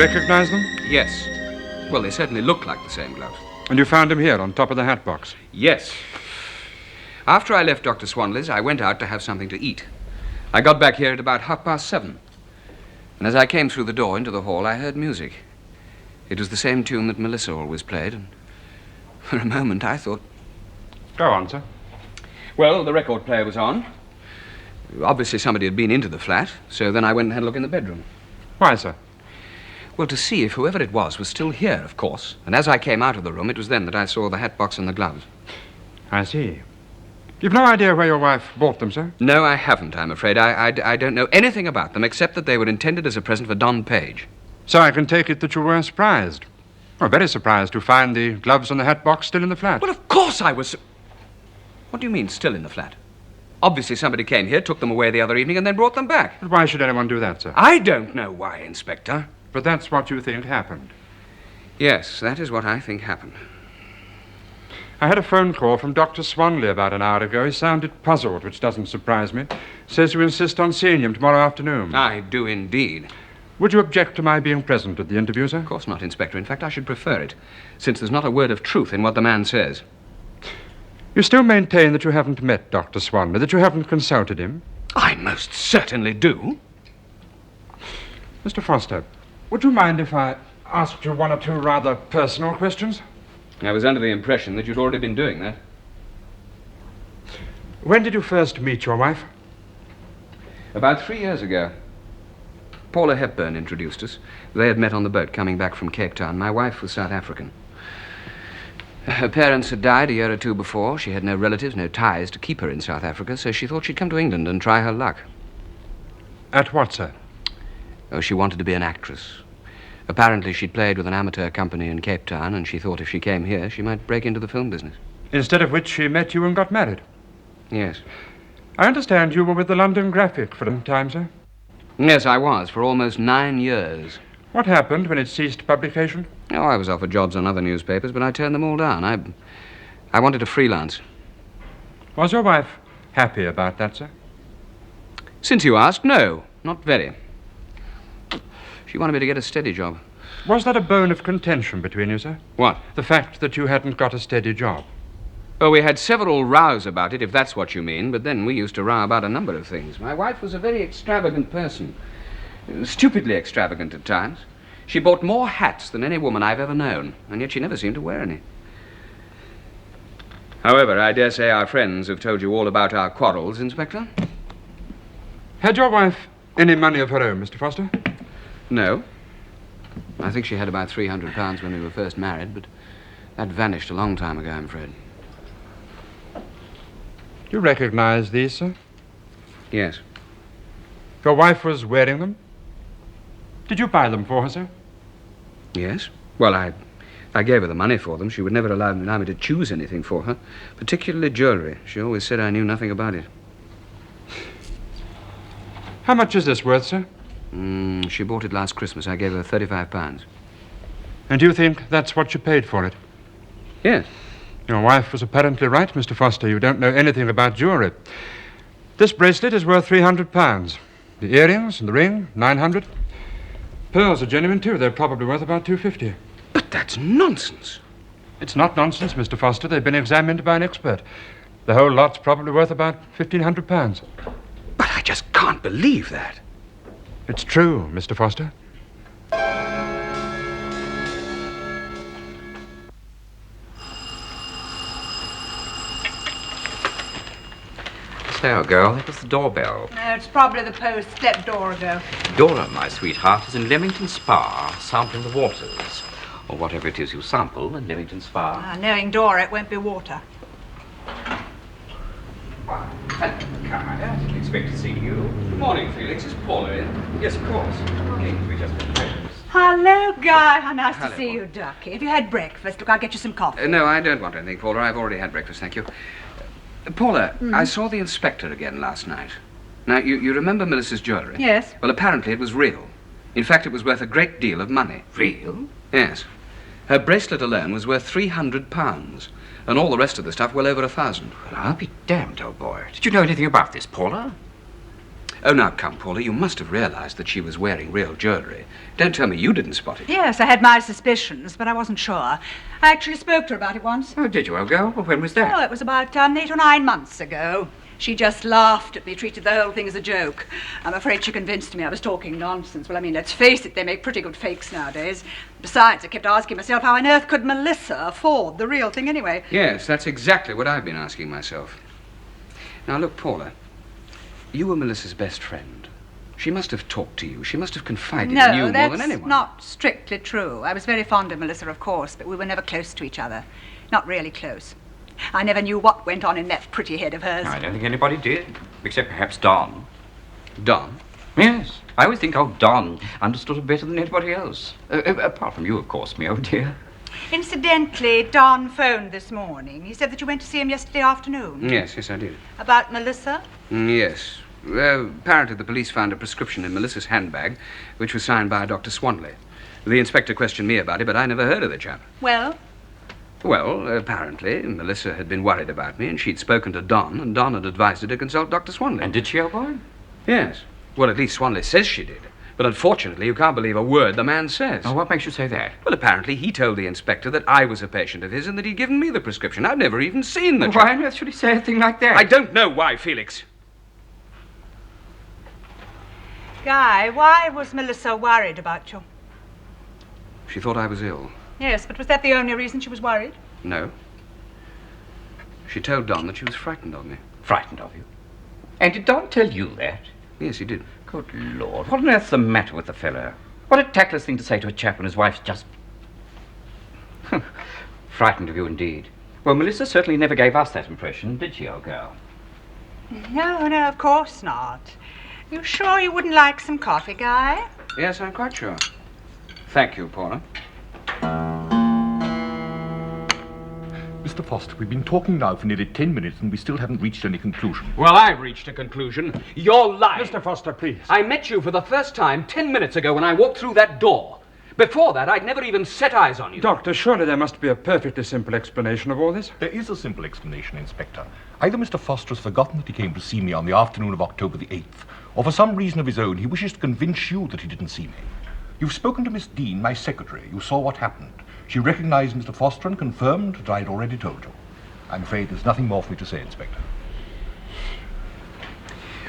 recognize them? Yes. Well, they certainly look like the same gloves. And you found them here on top of the hat box? Yes. After I left Dr. Swanley's, I went out to have something to eat. I got back here at about 7:30. And as I came through the door into the hall, I heard music. It was the same tune that Melissa always played, and for a moment I thought... Go on, sir. Well, the record player was on. Obviously somebody had been into the flat, so then I went and had a look in the bedroom. Why, sir? Well, to see if whoever it was still here, of course. And as I came out of the room, it was then that I saw the hat box and the gloves. I see. You've no idea where your wife bought them, sir? No, I haven't, I'm afraid. I don't know anything about them, except that they were intended as a present for Don Page. So I can take it that you were surprised. Well, very surprised to find the gloves and the hat box still in the flat. Well, of course I was... What do you mean, still in the flat? Obviously somebody came here, took them away the other evening, and then brought them back. But why should anyone do that, sir? I don't know why, Inspector. But that's what you think happened. Yes, that is what I think happened. I had a phone call from Dr. Swanley about an hour ago. He sounded puzzled, which doesn't surprise me. Says you insist on seeing him tomorrow afternoon. I do indeed. Would you object to my being present at the interview, sir? Of course not, Inspector. In fact, I should prefer it, since there's not a word of truth in what the man says. You still maintain that you haven't met Dr. Swanley, that you haven't consulted him? I most certainly do. Mr. Foster, would you mind if I asked you one or two rather personal questions? I was under the impression that you'd already been doing that. When did you first meet your wife? About 3 years ago. Paula Hepburn introduced us. They had met on the boat coming back from Cape Town. My wife was South African. Her parents had died a year or two before. She had no relatives, no ties to keep her in South Africa, so she thought she'd come to England and try her luck. At what, sir? Oh, she wanted to be an actress. Apparently she'd played with an amateur company in Cape Town, and she thought if she came here, she might break into the film business. Instead of which she met you and got married? Yes. I understand you were with the London Graphic for a time, sir? Yes, I was, for almost 9 years. What happened when it ceased publication? Oh, I was offered jobs on other newspapers, but I turned them all down. I wanted to freelance. Was your wife happy about that, sir? Since you ask, no, not very. She wanted me to get a steady job. Was that a bone of contention between you, sir? What? The fact that you hadn't got a steady job. Oh, we had several rows about it, if that's what you mean, but then we used to row about a number of things. My wife was a very extravagant person. Stupidly extravagant at times. She bought more hats than any woman I've ever known, and yet she never seemed to wear any. However, I dare say our friends have told you all about our quarrels, Inspector. Had your wife any money of her own, Mr. Foster? No. I think she had about £300 when we were first married, but that vanished a long time ago, I'm afraid. Do you recognize these, sir? Yes. Your wife was wearing them? Did you buy them for her, sir? Yes. Well, I gave her the money for them. She would never allow me to choose anything for her, particularly jewelry. She always said I knew nothing about it. How much is this worth, sir? She bought it last Christmas. I gave her £35. And do you think that's what you paid for it? Yes. Your wife was apparently right, Mr. Foster. You don't know anything about jewelry. This bracelet is worth £300. The earrings and the ring, £900. Pearls are genuine, too. They're probably worth about £250. But that's nonsense. It's not nonsense, Mr. Foster. They've been examined by an expert. The whole lot's probably worth about £1,500. But I just can't believe that. It's true, Mr. Foster. So, girl, that was the doorbell. No, it's probably the post stepped door ago. Dora, my sweetheart, is in Leamington Spa, sampling the waters. Or whatever it is you sample in Leamington Spa. Knowing Dora, it won't be water. Why, hello, I didn't expect to see you. Good morning, Felix. Is Paula in? Yes, of course. We just got breakfast. Hello, Guy. How nice Hello, to see Paula. you, Ducky. Have you had breakfast? Look, I'll get you some coffee. No, I don't want anything, Paula. I've already had breakfast, thank you. Paula, I saw the inspector again last night. Now, you remember Melissa's jewelry? Yes. Well, apparently it was real. In fact, it was worth a great deal of money. Real? Yes. Her bracelet alone was worth £300, and all the rest of the stuff well over 1,000. Well, I'll be damned, old boy. Did you know anything about this, Paula? Oh, now, come, Paula, you must have realized that she was wearing real jewelry. Don't tell me you didn't spot it. Yes, I had my suspicions, but I wasn't sure. I actually spoke to her about it once. Oh, did you, old girl? Well, when was that? Oh, it was about 8 or 9 months ago. She just laughed at me, treated the whole thing as a joke. I'm afraid she convinced me I was talking nonsense. Well, I mean, let's face it, they make pretty good fakes nowadays. Besides, I kept asking myself how on earth could Melissa afford the real thing anyway? Yes, that's exactly what I've been asking myself. Now, look, Paula, you were Melissa's best friend. She must have talked to you. She must have confided in you more than anyone. No, that's not strictly true. I was very fond of Melissa, of course, but we were never close to each other. Not really close. I never knew what went on in that pretty head of hers. I don't think anybody did, except perhaps Don. Don? Yes, I always think old Don understood her better than anybody else. Apart from you, of course, me old dear. Incidentally, Don phoned this morning. He said that you went to see him yesterday afternoon. Yes, I did. About Melissa? Yes. Apparently the police found a prescription in Melissa's handbag, which was signed by Dr. Swanley. The inspector questioned me about it, but I never heard of the chap. Well? Well, apparently, Melissa had been worried about me, and she'd spoken to Don, and Don had advised her to consult Dr. Swanley. And did she, old boy? Yes. Well, at least Swanley says she did. But unfortunately, you can't believe a word the man says. Oh, what makes you say that? Well, apparently, he told the inspector that I was a patient of his and that he'd given me the prescription. I've never even seen the Why on earth should he say a thing like that? I don't know why, Felix. Guy, why was Melissa worried about you? She thought I was ill. Yes, but was that the only reason she was worried? No. She told Don that she was frightened of me. Frightened of you? And did Don tell you that? Yes, he did. Good Lord, what on earth's the matter with the fellow? What a tactless thing to say to a chap when his wife's just... Frightened of you, indeed. Well, Melissa certainly never gave us that impression, did she, old girl? No, of course not. You sure you wouldn't like some coffee, Guy? Yes, I'm quite sure. Thank you, Paula. Mr. Foster, we've been talking now for nearly 10 minutes and we still haven't reached any conclusion. Well, I've reached a conclusion. You're lying. Mr. Foster, please. I met you for the first time 10 minutes ago when I walked through that door. Before that, I'd never even set eyes on you. Doctor, surely there must be a perfectly simple explanation of all this. There is a simple explanation, Inspector. Either Mr. Foster has forgotten that he came to see me on the afternoon of October the 8th, or for some reason of his own, he wishes to convince you that he didn't see me. You've spoken to Miss Dean, my secretary. You saw what happened. She recognized Mr. Foster and confirmed that I'd already told you. I'm afraid there's nothing more for me to say, Inspector.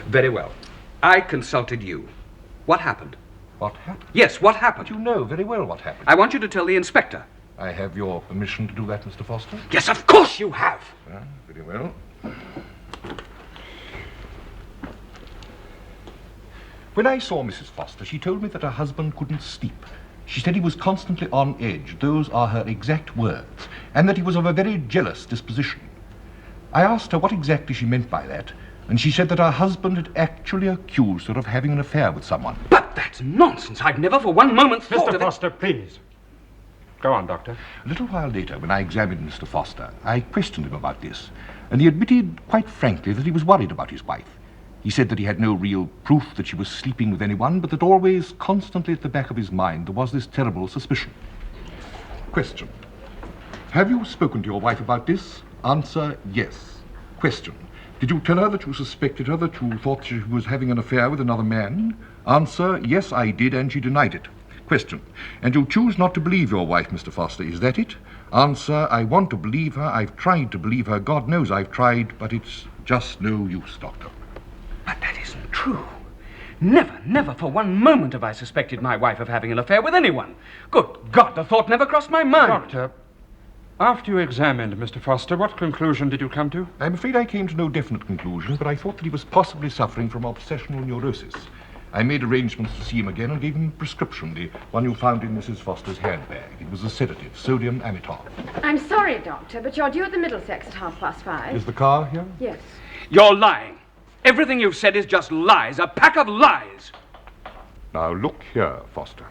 Very well. I consulted you. What happened? What happened? Yes, what happened? But you know very well what happened. I want you to tell the inspector. I have your permission to do that, Mr. Foster? Yes, of course you have. Very well. When I saw Mrs. Foster, she told me that her husband couldn't sleep. She said he was constantly on edge, those are her exact words, and that he was of a very jealous disposition. I asked her what exactly she meant by that, and she said that her husband had actually accused her of having an affair with someone. But that's nonsense. I've never for one moment thought Mr. of Foster, please. Go on, Doctor. A little while later, when I examined Mr. Foster, I questioned him about this, and he admitted quite frankly that he was worried about his wife. He said that he had no real proof that she was sleeping with anyone, but that always, constantly at the back of his mind, there was this terrible suspicion. Question. Have you spoken to your wife about this? Answer, yes. Question. Did you tell her that you suspected her, that you thought she was having an affair with another man? Answer, yes, I did, and she denied it. Question. And you choose not to believe your wife, Mr. Foster, is that it? Answer, I want to believe her, I've tried to believe her, God knows I've tried, but it's just no use, Doctor. But that isn't true. Never for one moment have I suspected my wife of having an affair with anyone. Good God, the thought never crossed my mind. Doctor, after you examined Mr. Foster, what conclusion did you come to? I'm afraid I came to no definite conclusion, but I thought that he was possibly suffering from obsessional neurosis. I made arrangements to see him again and gave him a prescription, the one you found in Mrs. Foster's handbag. It was a sedative, sodium amytal. I'm sorry, Doctor, but you're due at the Middlesex at 5:30. Is the car here? Yes. You're lying. Everything you've said is just lies, a pack of lies. Now, look here, Foster.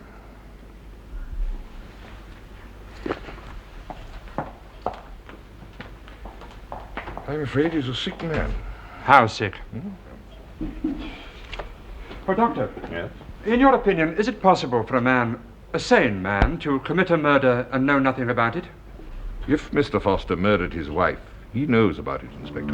I'm afraid he's a sick man. How sick? Oh, Doctor. Yes? In your opinion, is it possible for a sane man, to commit a murder and know nothing about it? If Mr. Foster murdered his wife, he knows about it, Inspector.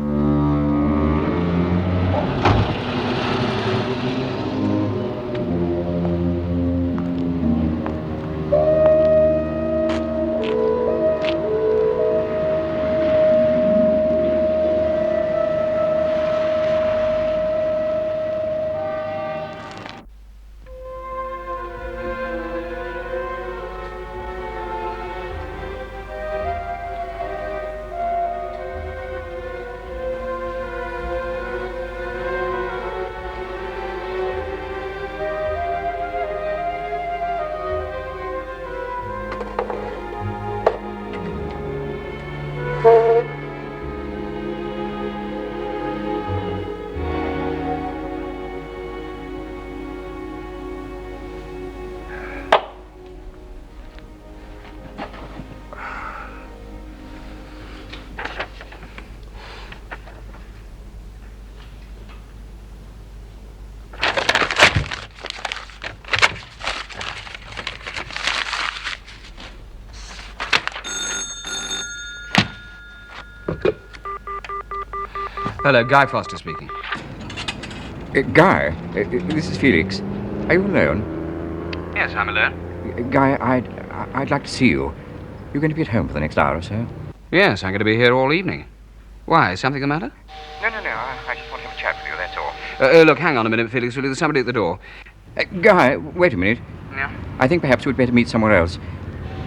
Hello, Guy Foster speaking. Guy, this is Felix. Are you alone? Yes, I'm alone. Guy, I'd like to see you. You're going to be at home for the next hour or so? Yes, I'm going to be here all evening. Why, is something the matter? No. I just want to have a chat with you, that's all. Look, hang on a minute, Felix. There's somebody at the door. Guy, wait a minute. Yeah? I think perhaps we'd better meet somewhere else.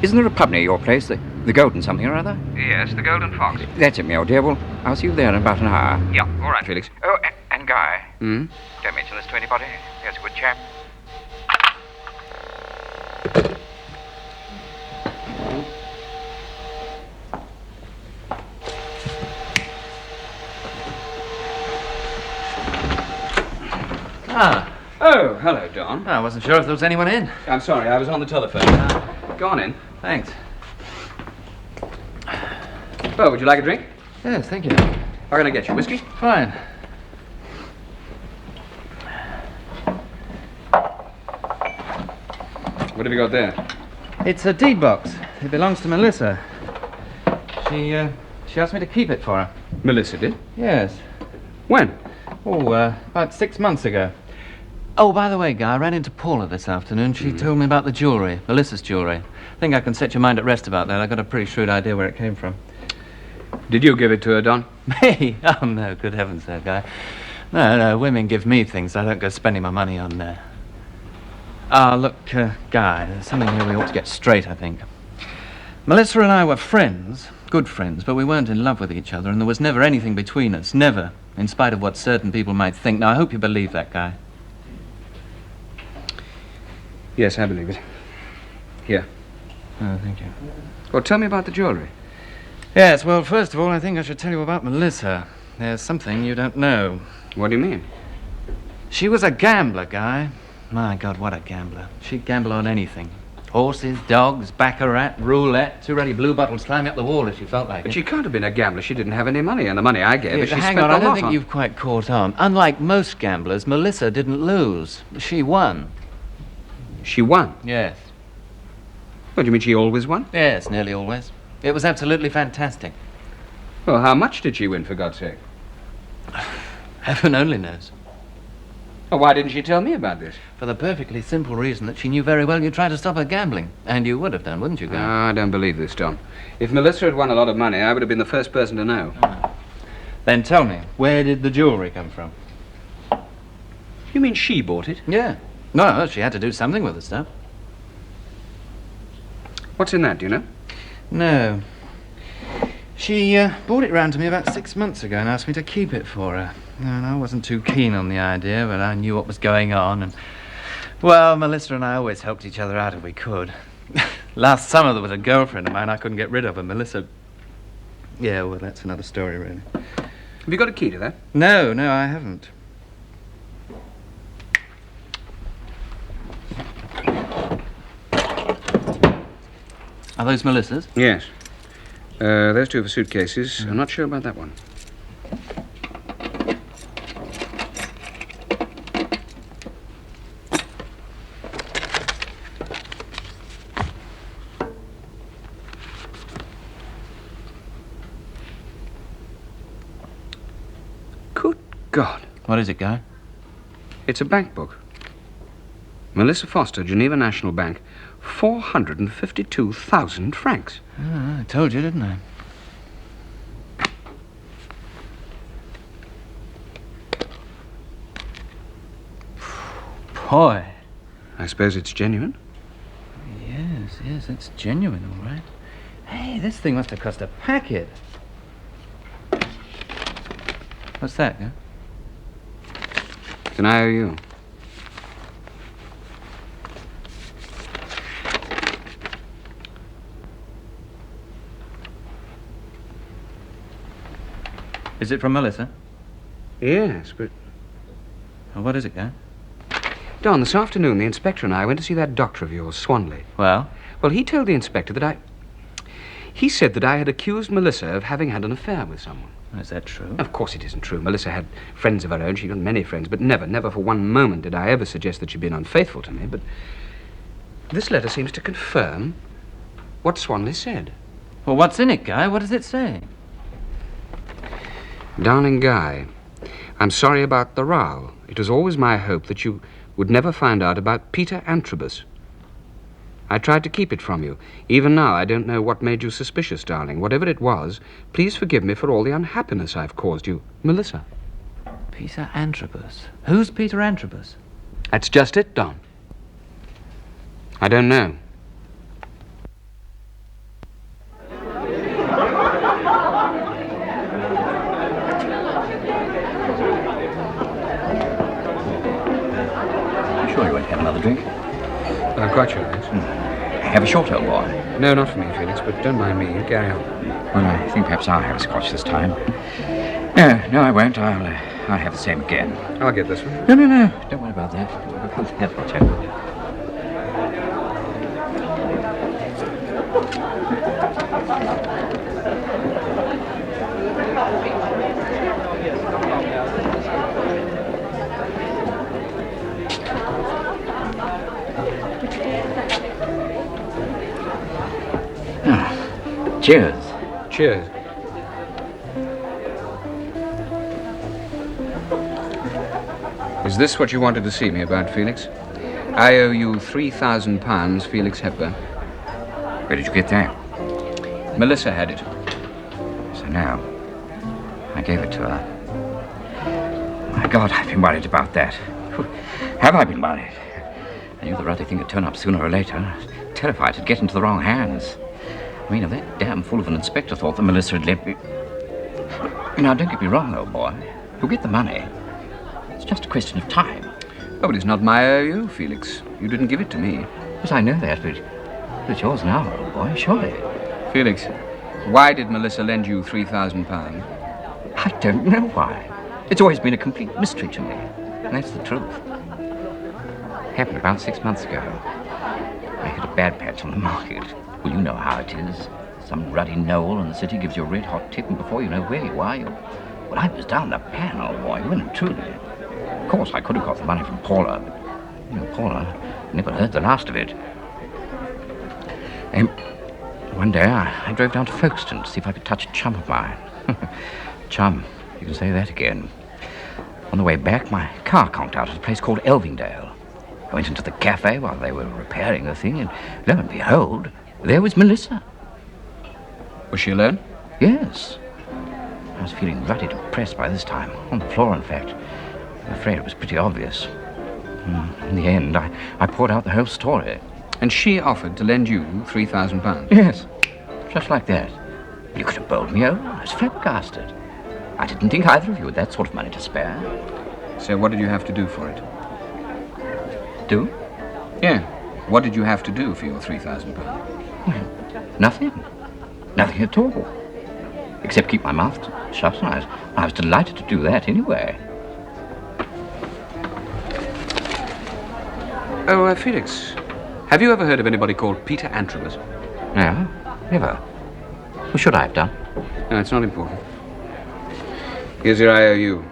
Isn't there a pub near your place? The Golden something or other? Yes, the Golden Fox. That's it, my old dear. Well, I'll see you there in about an hour. Yeah, all right, Felix. Oh, and Guy. Hmm? Don't mention this to anybody. He's a good chap. Ah, Oh, hello, Don. I wasn't sure if there was anyone in. I'm sorry, I was on the telephone. Go on in. Thanks. Well, would you like a drink? Yes, thank you. How can I get you? Whiskey? Fine. What have you got there? It's a deed box. It belongs to Melissa. She asked me to keep it for her. Melissa did? Yes. When? Oh, about 6 months ago. Oh, by the way, Guy, I ran into Paula this afternoon. She told me about the jewellery, Melissa's jewellery. I think I can set your mind at rest about that. I got a pretty shrewd idea where it came from. Did you give it to her, Don? Me? Oh, no, good heavens, that Guy. No, women give me things. I don't go spending my money on there. Look, Guy, there's something here we ought to get straight, I think. Melissa and I were friends, good friends, but we weren't in love with each other, and there was never anything between us, never, in spite of what certain people might think. Now, I hope you believe that, Guy. Yes, I believe it. Here. Oh, thank you. Well, tell me about the jewellery. Yes, well, first of all, I think I should tell you about Melissa. There's something you don't know. What do you mean? She was a gambler, Guy. My God, what a gambler. She'd gamble on anything. Horses, dogs, baccarat, roulette, 2 ready blue bottles climbing up the wall if she felt like But it. she can't have been a gambler. She didn't have any money, and the money I gave her, she hang spent on, a I don't lot think on. you've quite caught on. Unlike most gamblers, Melissa didn't lose. She won. She won? Yes. What, do you mean she always won? Yes, nearly always. It was absolutely fantastic. Well, how much did she win, for God's sake? Heaven only knows. Well, why didn't she tell me about this? For the perfectly simple reason that she knew very well you'd try to stop her gambling. And you would have done, wouldn't you, Guy? I don't believe this, Don. If Melissa had won a lot of money, I would have been the first person to know. Then tell me, where did the jewellery come from? You mean she bought it? Yeah. No, she had to do something with the stuff. What's in that, do you know? No. She brought it round to me about 6 months ago and asked me to keep it for her. And I wasn't too keen on the idea, but I knew what was going on. And, well, Melissa and I always helped each other out if we could. Last summer there was a girlfriend of mine I couldn't get rid of, and Melissa... Yeah, well, that's another story, really. Have you got a key to that? No, I haven't. Are those Melissa's? Yes. Those two are for suitcases. I'm not sure about that one. Good God. What is it, Guy? It's a bank book. Melissa Foster, Geneva National Bank. 452,000 francs. Oh, I told you, didn't I? Boy. I suppose it's genuine. Yes, it's genuine, all right. Hey, this thing must have cost a packet. What's that, huh? It's an IOU. Is it from Melissa? Yes, but... Well, what is it, Guy? Don, this afternoon, the inspector and I went to see that doctor of yours, Swanley. Well? Well, he told the inspector that He said that I had accused Melissa of having had an affair with someone. Is that true? Of course it isn't true. Melissa had friends of her own. She got many friends, but never for one moment did I ever suggest that she'd been unfaithful to me. But this letter seems to confirm what Swanley said. Well, what's in it, Guy? What does it say? Darling Guy, I'm sorry about the row. It was always my hope that you would never find out about Peter Antrobus. I tried to keep it from you. Even now, I don't know what made you suspicious, darling. Whatever it was, please forgive me for all the unhappiness I've caused you. Melissa. Peter Antrobus? Who's Peter Antrobus? That's just it, Don. I don't know. You sure you won't have another drink? Quite sure, yes. Have a short, old boy. No, not for me, Felix, but don't mind me. You carry on. Well, I think perhaps I'll have a scotch this time. No, I won't. I'll have the same again. I'll get this one. No. Don't worry about that. Don't worry about that, I'll tell you. Cheers. Cheers. Is this what you wanted to see me about, Felix? I owe you £3,000, Felix Hepburn. Where did you get that? Melissa had it. So now, I gave it to her. My God, I've been worried about that. Have I been worried? I knew the ruddy thing would turn up sooner or later. I was terrified it'd get into the wrong hands. I mean, if that damn fool of an inspector thought that Melissa had left me... Now, don't get me wrong, old boy. You'll get the money. It's just a question of time. Oh, but it's not my IOU, Felix. You didn't give it to me. Yes, I know that, but it's yours now, old boy, surely. Felix, why did Melissa lend you £3,000? I don't know why. It's always been a complete mystery to me. And that's the truth. It happened about 6 months ago. I hit a bad patch on the market. Well, you know how it is. Some ruddy knoll in the city gives you a red-hot tip, and before you know where you are, well, I was down the pan, old boy, well and truly. Of course, I could have got the money from Paula, but, Paula never heard the last of it. One day, I drove down to Folkestone to see if I could touch a chum of mine. Chum, you can say that again. On the way back, my car conked out at a place called Elvingdale. I went into the cafe while they were repairing the thing, and lo and behold, there was Melissa. Was she alone? Yes. I was feeling ruddy depressed by this time, on the floor, in fact. I'm afraid it was pretty obvious. In the end, I poured out the whole story. And she offered to lend you £3,000? Yes, just like that. You could have bowled me over. I was flabbergasted. I didn't think either of you had that sort of money to spare. So what did you have to do for it? Do? Yeah. What did you have to do for your £3,000? Well, nothing. Nothing at all. Except keep my mouth shut, and I was delighted to do that anyway. Oh, Felix, have you ever heard of anybody called Peter Antrobus? No, never. Who should I have done? No, it's not important. Here's your IOU.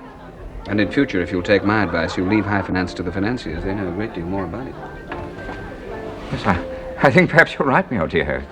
And in future, if you'll take my advice, you'll leave high finance to the financiers. They know a great deal more about it. Yes, I think perhaps you're right, my old dear.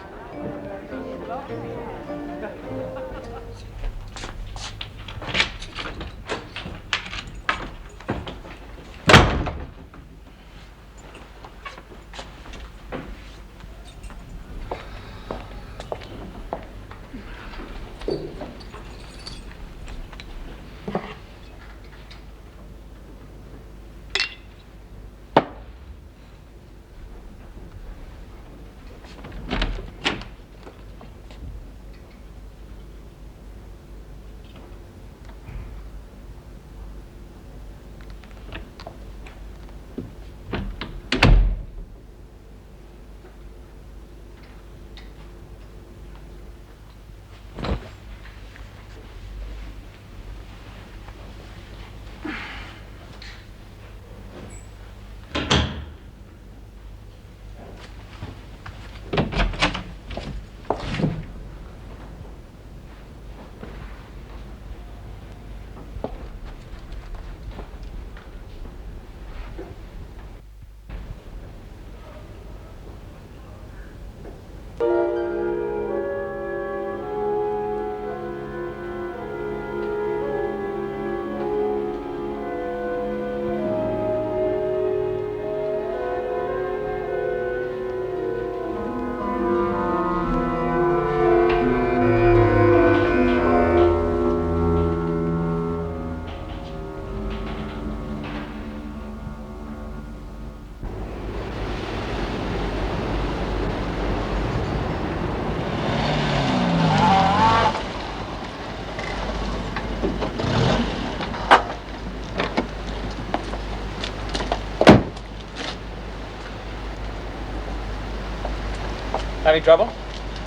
Having trouble?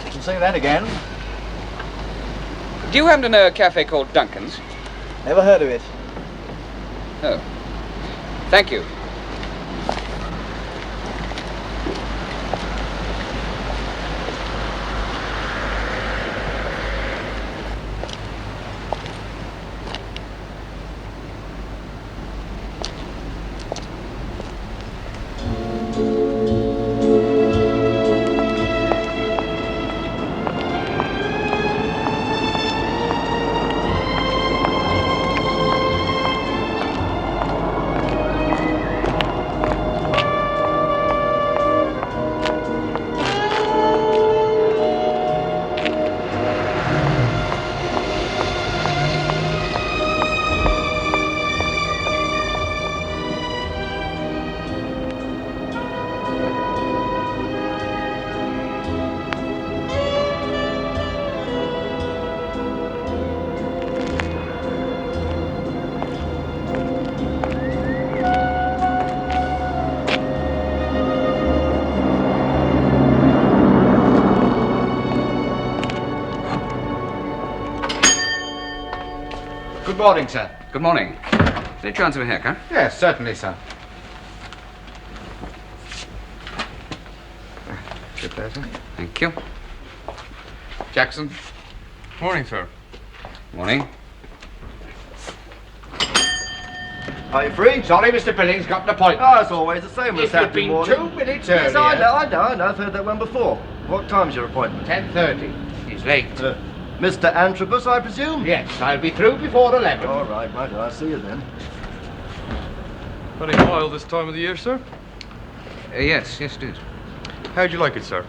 You can say that again. Do you happen to know a cafe called Duncan's? Never heard of it. Oh. Thank you. Good morning, sir. Good morning. Any chance of a haircut? Yes, certainly, sir. Good pleasure. Thank you. Jackson. Morning, sir. Morning. Are you free? Sorry, Mr. Billings got an appointment. Oh, it's always the same on a If you'd Saturday been morning. 2 minutes Yes, earlier. I know. I've heard that one before. What time's your appointment? 10:30. He's late. Mr. Antrobus, I presume? Yes, I'll be through before 11. All right, I'll see you then. Very mild this time of the year, sir. Yes, it is. How'd you like it, sir?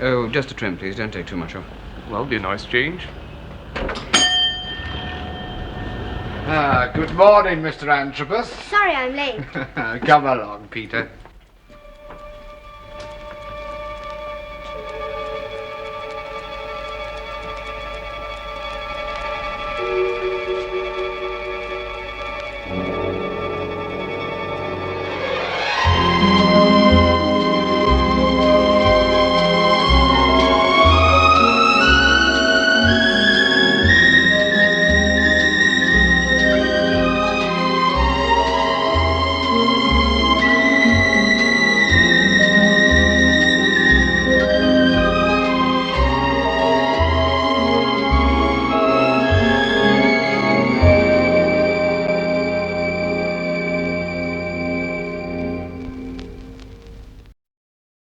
Oh, just a trim, please. Don't take too much off. Well, be a nice change. Good morning, Mr. Antrobus. Sorry I'm late. Come along, Peter.